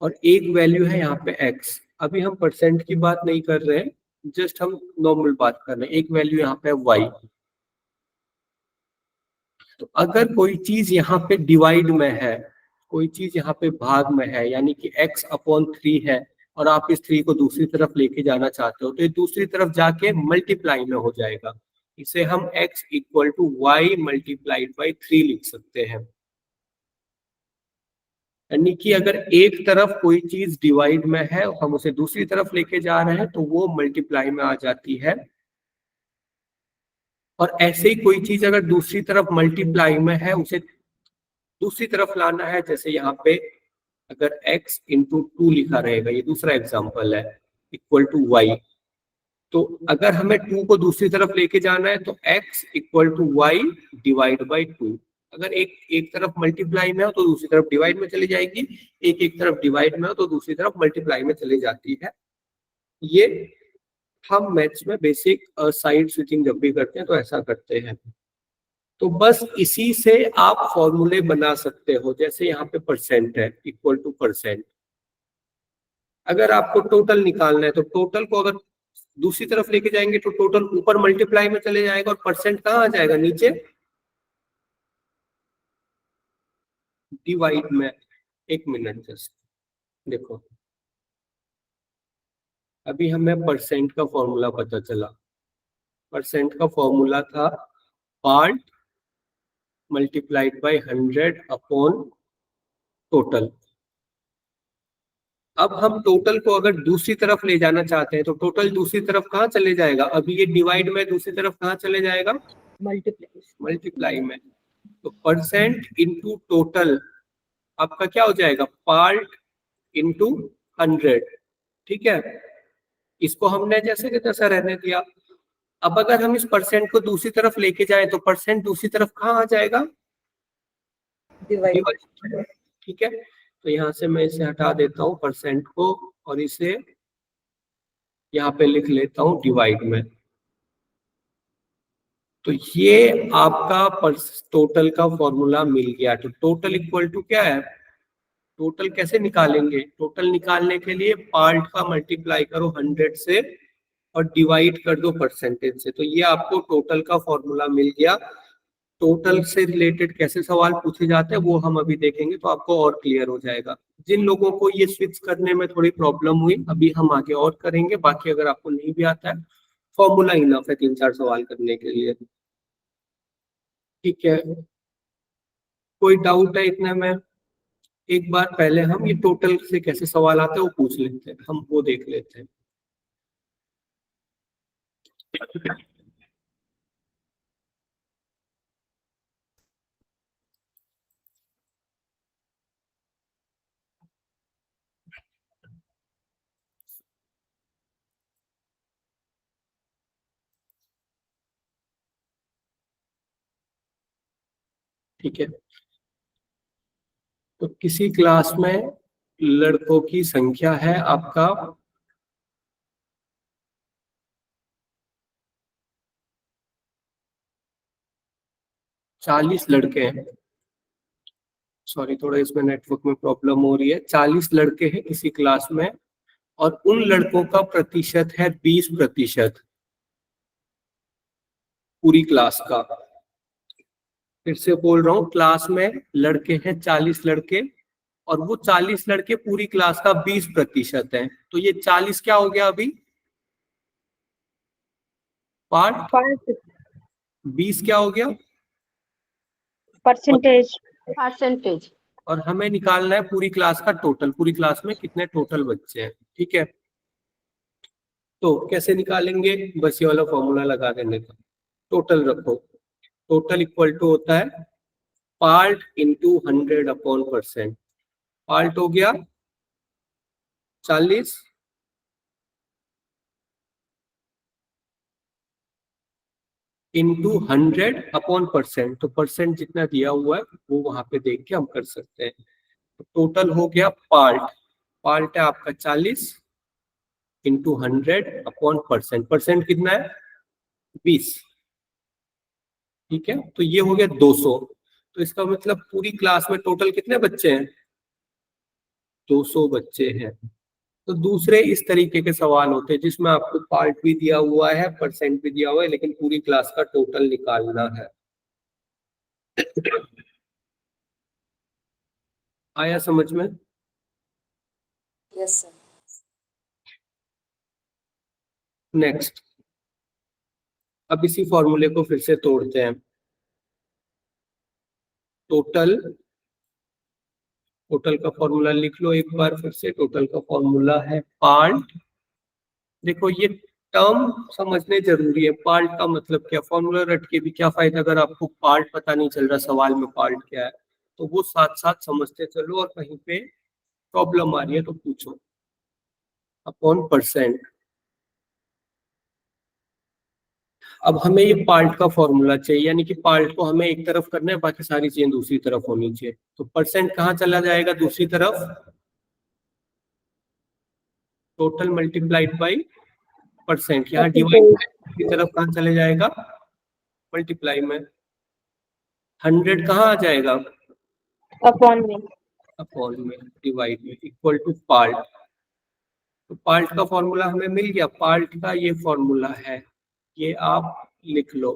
और एक वैल्यू है यहाँ पे x। अभी हम परसेंट की बात नहीं कर रहे हैं, जस्ट हम नॉर्मल बात कर रहे हैं। एक वैल्यू यहाँ पे y। तो अगर कोई चीज यहाँ पे डिवाइड में है, कोई चीज यहाँ पे भाग में है, यानी कि x अपॉन 3 है, और आप इस 3 को दूसरी तरफ लेके जाना चाहते हो तो ये दूसरी तरफ जाके मल्टीप्लाई में हो जाएगा। इसे हम x equal to Y multiplied by 3 लिख सकते हैं। यानी कि अगर एक तरफ कोई चीज डिवाइड में है हम उसे दूसरी तरफ लेके जा रहे हैं तो वो मल्टीप्लाई में आ जाती है। और ऐसे ही कोई चीज अगर दूसरी तरफ मल्टीप्लाई में है उसे दूसरी तरफ लाना है, जैसे यहाँ पे अगर x इंटू 2 लिखा रहेगा, ये दूसरा एग्जांपल है, इक्वल टू वाई, तो अगर हमें 2 को दूसरी तरफ लेके जाना है तो x equal to Y divide by 2। अगर एक तरफ मल्टीप्लाई में हो तो दूसरी तरफ डिवाइड में चली जाएगी, एक तरफ डिवाइड में हो तो दूसरी तरफ मल्टीप्लाई में चली जाती है। ये हम मैथ्स में बेसिक साइड स्विचिंग जब भी करते हैं तो ऐसा करते हैं। तो बस इसी से आप फॉर्मूले बना सकते हो, जैसे यहाँ पे परसेंट है इक्वल टू परसेंट। अगर आपको टोटल निकालना है तो टोटल को अगर दूसरी तरफ लेके जाएंगे तो टोटल ऊपर मल्टीप्लाई में चले जाएगा और परसेंट कहाँ आ जाएगा, नीचे डिवाइड में। एक मिनट जस्ट देखो, अभी हमें परसेंट का फॉर्मूला पता चला। परसेंट का फॉर्मूला था part multiplied by 100 upon total. अब हम टोटल को अगर दूसरी तरफ ले जाना चाहते हैं तो टोटल दूसरी तरफ कहाँ चले जाएगा, अभी ये डिवाइड में दूसरी तरफ कहाँ चले जाएगा, मल्टीप्लाई में। तो परसेंट इंटू टोटल आपका क्या हो जाएगा, पार्ट इंटू 100। ठीक है, इसको हमने जैसे कि तैसा रहने दिया। अब अगर हम इस परसेंट को दूसरी तरफ लेके जाएं तो परसेंट दूसरी तरफ कहाँ आ जाएगा, डिवाइड। ठीक है, तो यहाँ से मैं इसे हटा देता हूँ परसेंट को और इसे यहाँ पे लिख लेता हूँ डिवाइड में। तो ये आपका टोटल का फॉर्मूला मिल गया। तो टोटल इक्वल टू क्या है, टोटल कैसे निकालेंगे, टोटल निकालने के लिए पार्ट का मल्टीप्लाई करो 100 से और डिवाइड कर दो परसेंटेज से, तो ये आपको टोटल का फॉर्मूला मिल गया। टोटल से रिलेटेड कैसे सवाल पूछे जाते हैं वो हम अभी देखेंगे तो आपको और क्लियर हो जाएगा। जिन लोगों को ये स्विच करने में थोड़ी प्रॉब्लम हुई अभी हम आगे और करेंगे, बाकी अगर आपको नहीं भी आता है फॉर्मूला इनफ है 3-4 सवाल करने के लिए। ठीक है, कोई डाउट है इतने में, एक बार पहले हम ये टोटल से कैसे सवाल आते हैं वो पूछ लेते हैं, हम वो देख लेते हैं। ठीक है, तो किसी क्लास में लड़कों की संख्या है आपका 40 लड़के हैं, सॉरी थोड़ा इसमें नेटवर्क में प्रॉब्लम हो रही है। 40 लड़के हैं किसी क्लास में और उन लड़कों का प्रतिशत है 20% पूरी क्लास का। फिर से बोल रहा हूँ, क्लास में लड़के हैं 40 लड़के और वो 40 लड़के पूरी क्लास का 20% है, तो ये 40 क्या हो गया अभी, पार्ट 20 क्या हो गया, परसेंटेज। और हमें निकालना है पूरी क्लास का टोटल, पूरी क्लास में कितने टोटल बच्चे हैं। ठीक है, तो कैसे निकालेंगे, बस ये वाला फॉर्मूला लगा देने का, टोटल रखो। टोटल इक्वल टू होता है part into 100 upon percent. Part हो गया 40 इंटू 100 अपॉन परसेंट, तो परसेंट जितना दिया हुआ है वो वहां पे देख के हम कर सकते हैं। तो टोटल हो गया पार्ट है आपका 40 इंटू 100 अपॉन परसेंट, परसेंट कितना है 20। ठीक है, तो ये हो गया 200। तो इसका मतलब पूरी क्लास में टोटल कितने बच्चे हैं, 200 बच्चे हैं। तो दूसरे इस तरीके के सवाल होते हैं जिसमें आपको पार्ट भी दिया हुआ है, परसेंट भी दिया हुआ है, लेकिन पूरी क्लास का टोटल निकालना है। आया समझ में? Yes sir. नेक्स्ट, अब इसी फॉर्मूले को फिर से तोड़ते हैं। टोटल का फॉर्मूला लिख लो एक बार फिर से। टोटल का फॉर्मूला है पार्ट। देखो ये टर्म समझने जरूरी है। पार्ट का मतलब क्या, फॉर्मूला रट के भी क्या फायदा अगर आपको पार्ट पता नहीं चल रहा सवाल में पार्ट क्या है। तो वो साथ साथ समझते चलो, और कहीं पे प्रॉब्लम आ रही है तो पूछो। Upon percent. अब हमें ये पार्ट का फॉर्मूला चाहिए, यानी कि पार्ट को हमें एक तरफ करना है, बाकी सारी चीजें दूसरी तरफ होनी चाहिए। तो परसेंट कहाँ चला जाएगा, दूसरी तरफ। Total multiplied by percent. यहाँ डिवाइड की तरफ कहाँ चले जाएगा, मल्टीप्लाई में। 100 कहाँ आ जाएगा, अपॉन में। अपॉन में, डिवाइड में, इक्वल टू पार्ट। तो पार्ट का फॉर्मूला हमें मिल गया। पार्ट का ये फॉर्मूला है, ये आप लिख लो।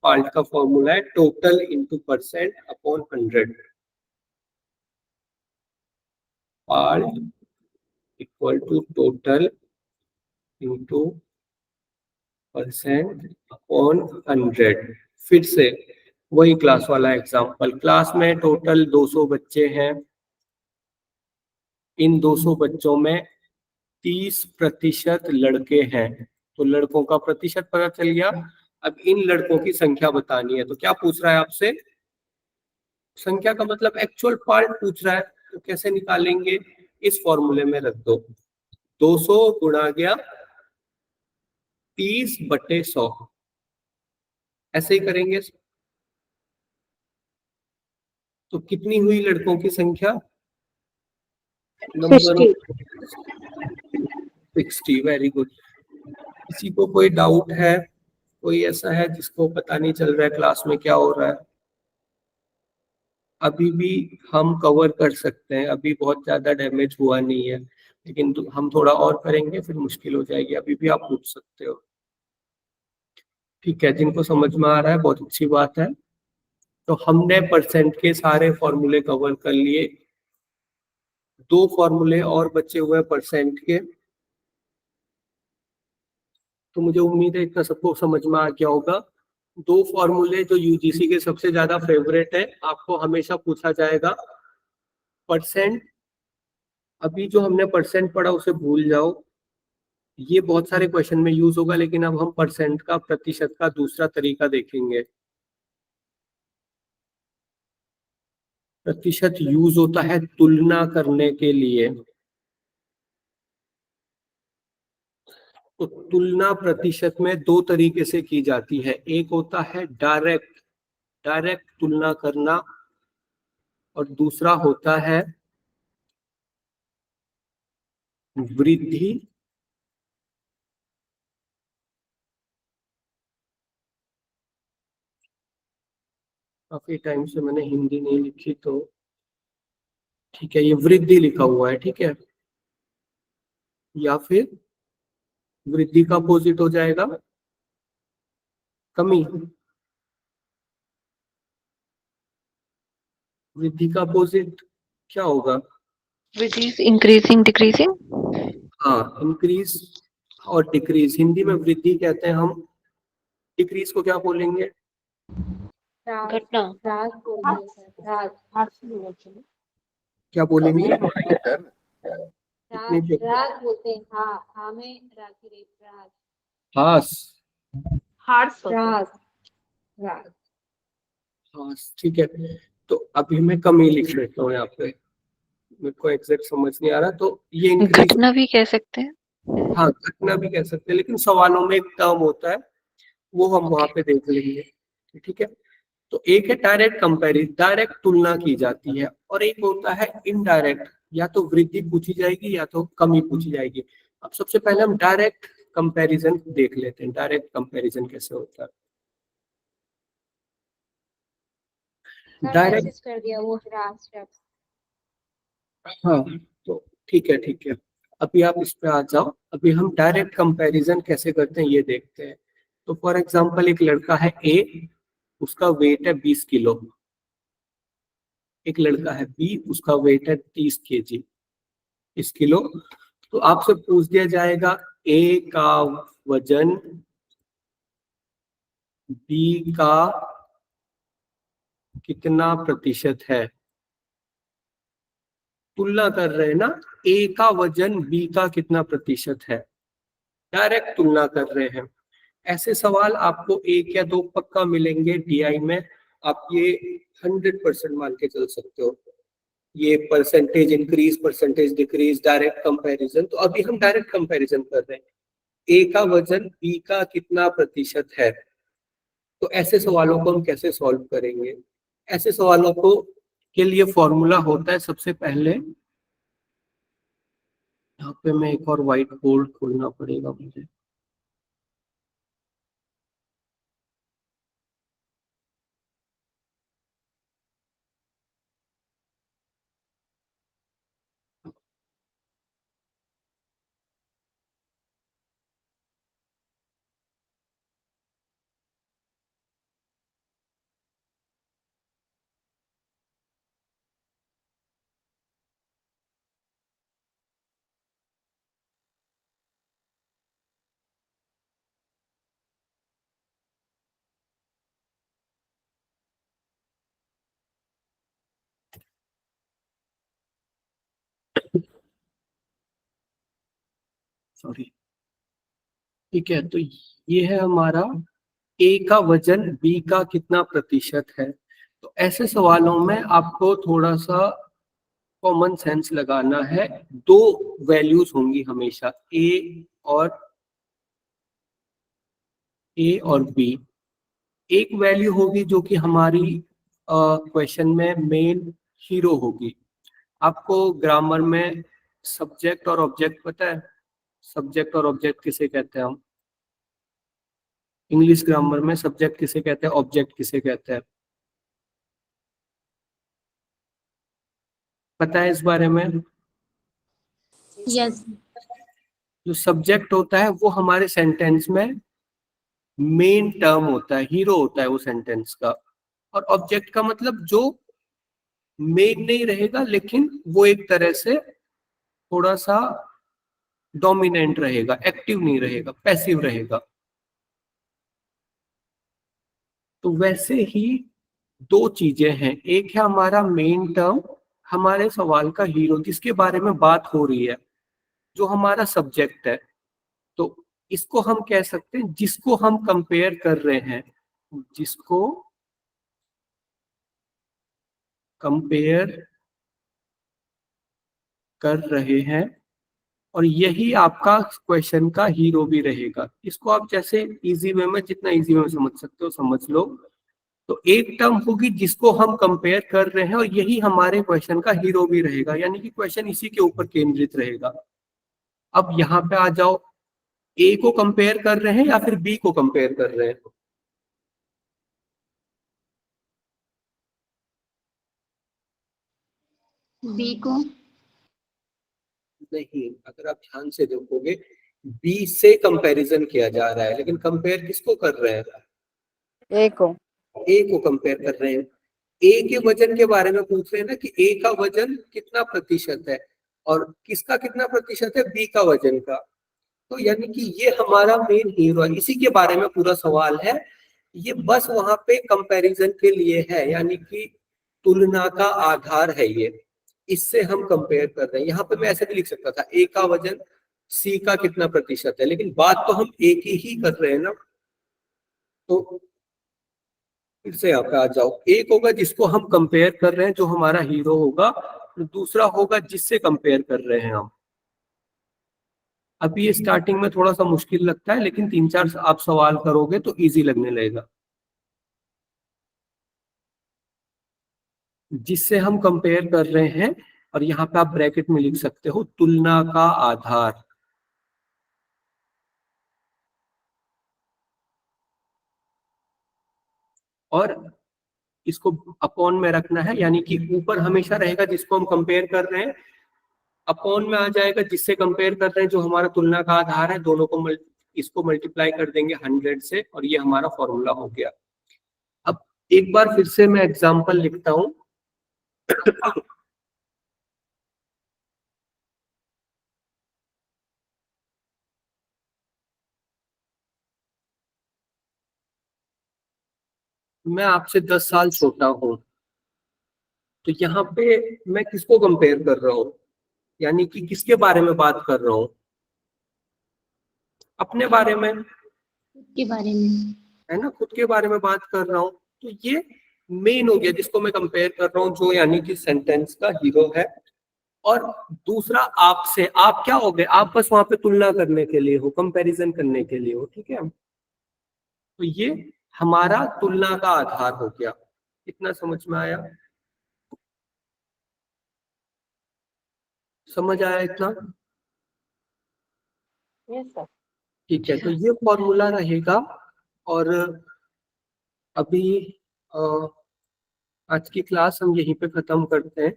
पार्ट का फॉर्मूला है total into percent upon 100। Part equal to total into percent upon 100। फिर से वही क्लास वाला एग्जांपल। क्लास में टोटल 200 बच्चे हैं। इन 200 बच्चों में 30% लड़के हैं। तो लड़कों का प्रतिशत पता चल गया। अब इन लड़कों की संख्या बतानी है। तो क्या पूछ रहा है आपसे, संख्या का मतलब एक्चुअल पार्ट पूछ रहा है। तो कैसे निकालेंगे, इस फॉर्मूले में रख दो। 200 गुणा गया 30/100, ऐसे ही करेंगे। तो कितनी हुई लड़कों की संख्या, नंबर 60। Very good. किसी को कोई डाउट है, कोई ऐसा है जिसको पता नहीं चल रहा है क्लास में क्या हो रहा है। अभी भी हम कवर कर सकते हैं, अभी बहुत ज्यादा डैमेज हुआ नहीं है, लेकिन हम थोड़ा और करेंगे फिर मुश्किल हो जाएगी। अभी भी आप पूछ सकते हो। ठीक है, जिनको समझ में आ रहा है बहुत अच्छी बात है। तो हमने परसेंट के सारे फॉर्मूले कवर कर लिए। 2 फॉर्मूले और बचे हुए हैं परसेंट के। तो मुझे उम्मीद है इतना सबको समझ में आ गया होगा। 2 फॉर्मूले जो यूजीसी के सबसे ज्यादा फेवरेट है, आपको हमेशा पूछा जाएगा। परसेंट, अभी जो हमने परसेंट पढ़ा उसे भूल जाओ, ये बहुत सारे क्वेश्चन में यूज होगा। लेकिन अब हम परसेंट का, प्रतिशत का दूसरा तरीका देखेंगे। प्रतिशत यूज होता है तुलना करने के लिए। तो तुलना प्रतिशत में 2 तरीके से की जाती है। एक होता है डायरेक्ट तुलना करना, और दूसरा होता है वृद्धि काफी टाइम से मैंने हिंदी नहीं लिखी, तो ठीक है, ये वृद्धि लिखा हुआ है, ठीक है। या फिर वृद्धि का अपोजिट हो जाएगा कमी। वृद्धि का अपोजिट क्या होगा, Which is increasing, decreasing? हाँ, इंक्रीज और डिक्रीज। हिंदी में वृद्धि कहते हैं हम, डिक्रीज को क्या बोलेंगे, घटना। क्या बोलेंगे, राग बोलते हैं। हाँ, हाँ में राग की रे, राग। हास, राग, राग। हास, ठीक है। तो अभी मैं कमी लिख लेता हूँ यहाँ पे, मेरे को एग्जैक्ट समझ नहीं आ रहा। तो ये इंक्रीज, घटना भी कह सकते हैं। हाँ घटना भी कह सकते हैं, लेकिन सवालों में एक टर्म होता है, वो हम वहां पे देख लेंगे, ठीक है। तो एक है डायरेक्ट कंपैरिजन, डायरेक्ट तुलना की जाती है, और एक होता है इनडायरेक्ट, या तो वृद्धि पूछी जाएगी या तो कमी पूछी जाएगी। अब सबसे पहले हम डायरेक्ट कंपैरिजन देख लेते हैं। डायरेक्ट कंपैरिजन कैसे होता है, डायरेक्ट, कर दिया वो राग। हाँ तो ठीक है, ठीक है। अभी आप इस पे आ जाओ। अभी हम डायरेक्ट कंपैरिजन कैसे करते हैं ये देखते हैं। तो फॉर एग्जांपल एक लड़का है ए, उसका वेट है 20 किलो। एक लड़का है बी, उसका वेट है 30 केजी, इस किलो। तो आपसे पूछ दिया जाएगा ए का वजन B का कितना प्रतिशत है। तुलना कर रहे हैं ना, A का वजन B का कितना प्रतिशत है, डायरेक्ट तुलना कर रहे हैं। ऐसे सवाल आपको 1 या 2 पक्का मिलेंगे DI में, आप ये 100% मान के चल सकते हो। ये percentage increase, percentage decrease, direct comparison, तो अभी हम डायरेक्ट कंपैरिजन कर रहे हैं। A का वजन B का कितना प्रतिशत है, तो ऐसे सवालों को हम कैसे सॉल्व करेंगे। ऐसे सवालों को के लिए फॉर्मूला होता है, सबसे पहले यहाँ पे मैं एक और व्हाइट बोर्ड खोलना पड़ेगा मुझे। सॉरी, ठीक है, तो ये है हमारा A का वजन B का कितना प्रतिशत है। तो ऐसे सवालों में आपको थोड़ा सा कॉमन सेंस लगाना है। दो वैल्यूज होंगी हमेशा, ए और बी। एक वैल्यू होगी जो कि हमारी क्वेश्चन में मेन हीरो होगी। आपको ग्रामर में सब्जेक्ट और ऑब्जेक्ट पता है? सब्जेक्ट और ऑब्जेक्ट किसे कहते हैं हम? इंग्लिश ग्रामर में सब्जेक्ट किसे कहते हैं, ऑब्जेक्ट किसे कहते हैं, पता है इस बारे में? Yes. जो सब्जेक्ट होता है वो हमारे सेंटेंस में मेन टर्म होता है, हीरो होता है वो सेंटेंस का। और ऑब्जेक्ट का मतलब जो मेन नहीं रहेगा, लेकिन वो एक तरह से थोड़ा सा डोमिनेंट रहेगा, एक्टिव नहीं रहेगा, पैसिव रहेगा। तो वैसे ही दो चीजें हैं, एक है हमारा मेन टर्म, हमारे सवाल का हीरो जिसके बारे में बात हो रही है, जो हमारा सब्जेक्ट है। तो इसको हम कह सकते हैं, जिसको हम कंपेयर कर रहे हैं, जिसको कंपेयर कर रहे हैं, और यही आपका क्वेश्चन का हीरो भी रहेगा। इसको आप जैसे इजी वे में, जितना इजी वे में समझ सकते हो समझ लो। तो एक टर्म होगी जिसको हम कंपेयर कर रहे हैं, और यही हमारे क्वेश्चन का हीरो भी रहेगा, यानी कि क्वेश्चन इसी के ऊपर केंद्रित रहेगा। अब यहाँ पे आ जाओ, ए को कंपेयर कर रहे हैं या फिर बी को कंपेयर कर रहे हैं? B को। नहीं, अगर आप ध्यान से देखोगे, बी से कंपैरिजन किया जा रहा है, लेकिन कंपेयर किसको कर रहे हैं? A को। ए को कंपेयर कर रहे हैं। ए के वजन के बारे में पूछ रहे हैं ना, कि ए का वजन कितना प्रतिशत है, और किसका कितना प्रतिशत है, बी का वजन का। तो यानी कि ये हमारा मेन हीरो है, इसी के बारे में पूरा सवाल है। ये बस वहां पे कंपैरिजन के लिए है, यानी कि तुलना का आधार है ये। इससे हम कंपेयर कर रहे हैं। यहाँ पे मैं ऐसे भी लिख सकता था, ए का वजन सी का कितना प्रतिशत है, लेकिन बात तो हम ए की ही कर रहे हैं ना। तो फिर से यहाँ पे आ जाओ, एक होगा जिसको हम कंपेयर कर रहे हैं, जो हमारा हीरो होगा, दूसरा होगा जिससे कंपेयर कर रहे हैं हम। अभी ये स्टार्टिंग में थोड़ा सा मुश्किल लगता है, लेकिन 3-4 आप सवाल करोगे तो इजी लगने लगेगा। जिससे हम कंपेयर कर रहे हैं, और यहाँ पे आप ब्रैकेट में लिख सकते हो तुलना का आधार। और इसको अपॉन में रखना है, यानी कि ऊपर हमेशा रहेगा जिसको हम कंपेयर कर रहे हैं, अपॉन में आ जाएगा जिससे कंपेयर कर रहे हैं, जो हमारा तुलना का आधार है। दोनों को इसको मल्टीप्लाई कर देंगे 100 से, और ये हमारा फॉर्मूला हो गया। अब एक बार फिर से मैं एग्जांपल लिखता हूं। मैं आपसे 10 साल छोटा हूँ, तो यहाँ पे मैं किसको कंपेयर कर रहा हूँ, यानी कि किसके बारे में बात कर रहा हूँ? अपने बारे में, खुद के बारे में। है ना, खुद के बारे में बात कर रहा हूँ। तो ये मेन हो गया जिसको मैं कंपेयर कर रहा हूँ, जो यानी कि सेंटेंस का हीरो है। और दूसरा आपसे, आप क्या हो गए, आप बस वहां पे तुलना करने के लिए हो, कंपैरिजन करने के लिए हो, ठीक है। तो ये हमारा तुलना का आधार हो गया। इतना समझ में आया? समझ आया इतना? Yes sir. ठीक है, तो ये फॉर्मूला रहेगा। और अभी आज की क्लास हम यहीं पे खत्म करते हैं।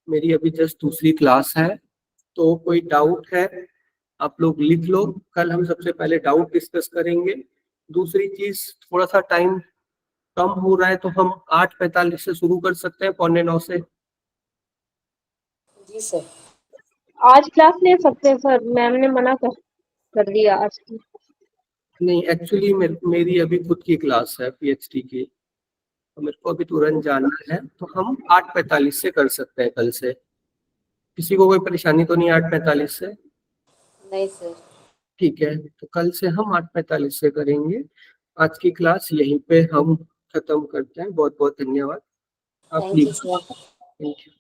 मेरी अभी जस्ट दूसरी क्लास है, तो कोई डाउट है आप लोग लिख लो। कल हम सबसे पहले डाउट डिस्कस करेंगे। दूसरी चीज, थोड़ा सा टाइम कम हो रहा है, तो हम 8:45 से शुरू कर सकते हैं, 8:45 से। जी सर। आज क्लास ले सकते हैं सर, मैम ने मना कर दिया आज की। नहीं, एक्चुअली मेरी अभी खुद की क्लास है पीएचडी की, तो मेरे को अभी तुरंत जाना है, तो हम 8:45 से कर सकते हैं कल से। किसी को कोई परेशानी तो नहीं 8:45 से? नहीं सर। ठीक है, तो कल से हम 8:45 से करेंगे। आज की क्लास यहीं पे हम खत्म करते हैं। बहुत बहुत धन्यवाद। आप थैंक यू लीजिए। सर। Thank you.